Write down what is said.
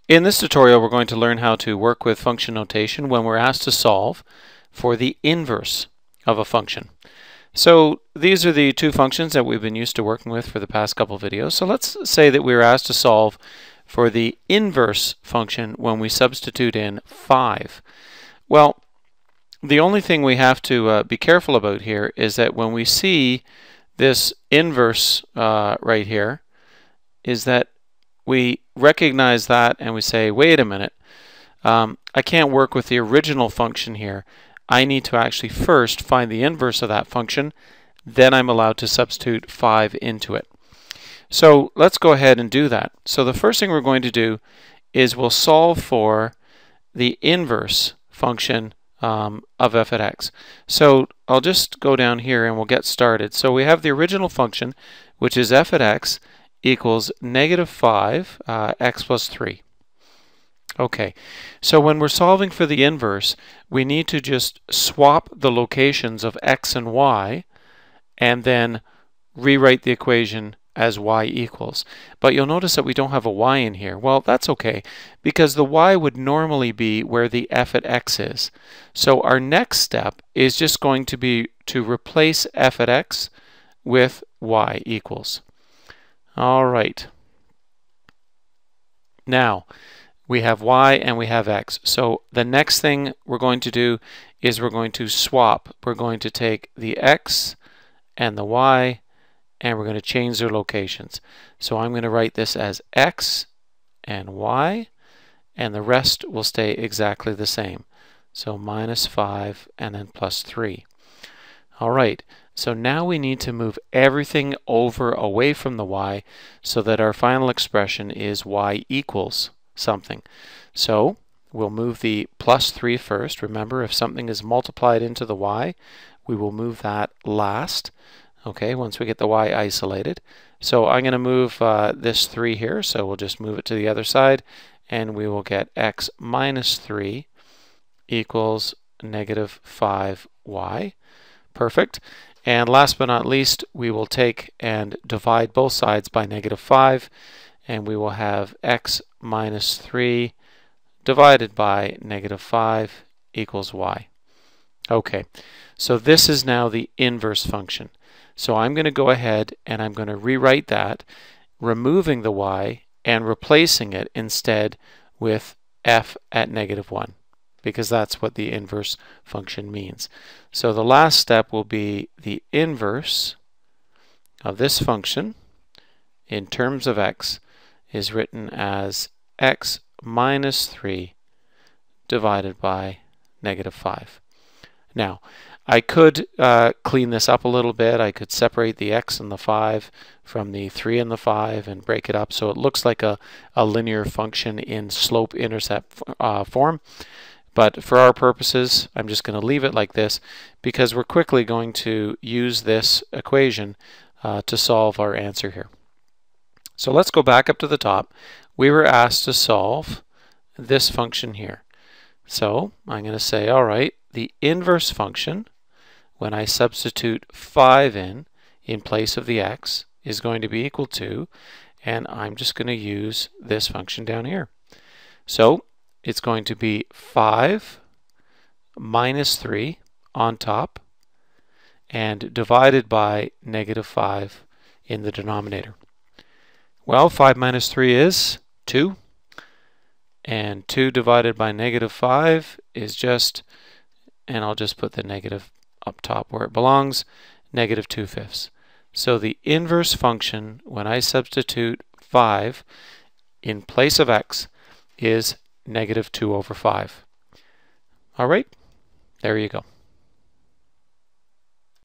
In this tutorial, we're going to learn how to work with function notation when we're asked to solve for the inverse of a function. So these are the two functions that we've been used to working with for the past couple of videos. So let's say that we were asked to solve for the inverse function when we substitute in 5. Well, the only thing we have to be careful about here is that when we see this inverse right here, is that we recognize that and we say, wait a minute, I can't work with the original function here. I need to actually first find the inverse of that function, then I'm allowed to substitute 5 into it. So let's go ahead and do that. So the first thing we're going to do is we'll solve for the inverse function of f at x. So I'll just go down here and we'll get started. So we have the original function, which is f at x equals negative 5 x plus 3. Okay, so when we're solving for the inverse, we need to just swap the locations of x and y and then rewrite the equation as y equals. But you'll notice that we don't have a y in here. Well, that's okay, because the y would normally be where the f at x is. So our next step is just going to be to replace f at x with y equals. All right. Now, we have y and we have x. So the next thing we're going to do is we're going to swap. We're going to take the x and the y and we're going to change their locations. So I'm going to write this as x and y, and the rest will stay exactly the same. So minus 5 and then plus 3. All right, so now we need to move everything over away from the y so that our final expression is y equals something. So we'll move the plus 3 first. Remember, if something is multiplied into the y, we will move that last. Okay, once we get the y isolated. So I'm going to move this 3 here, so we'll just move it to the other side, and we will get x minus 3 equals negative 5y. Perfect. And last but not least, we will take and divide both sides by negative 5, and we will have x minus 3 divided by negative 5 equals y. Okay, so this is now the inverse function. So I'm going to go ahead and I'm going to rewrite that, removing the y and replacing it instead with f at negative 1, because that's what the inverse function means. So the last step will be the inverse of this function in terms of x is written as x minus 3 divided by negative 5. Now, I could clean this up a little bit. I could separate the x and the 5 from the 3 and the 5 and break it up so it looks like a linear function in slope-intercept form. But for our purposes, I'm just going to leave it like this because we're quickly going to use this equation to solve our answer here. So let's go back up to the top. We were asked to solve this function here. So I'm going to say, all right, the inverse function, when I substitute 5 in place of the x, is going to be equal to, and I'm just going to use this function down here. So it's going to be 5 minus 3 on top and divided by negative 5 in the denominator. Well, 5 minus 3 is 2, and 2 divided by negative 5 is just, and I'll just put the negative up top where it belongs, negative 2/5. So the inverse function, when I substitute 5 in place of x, is negative 2/5. All right, there you go.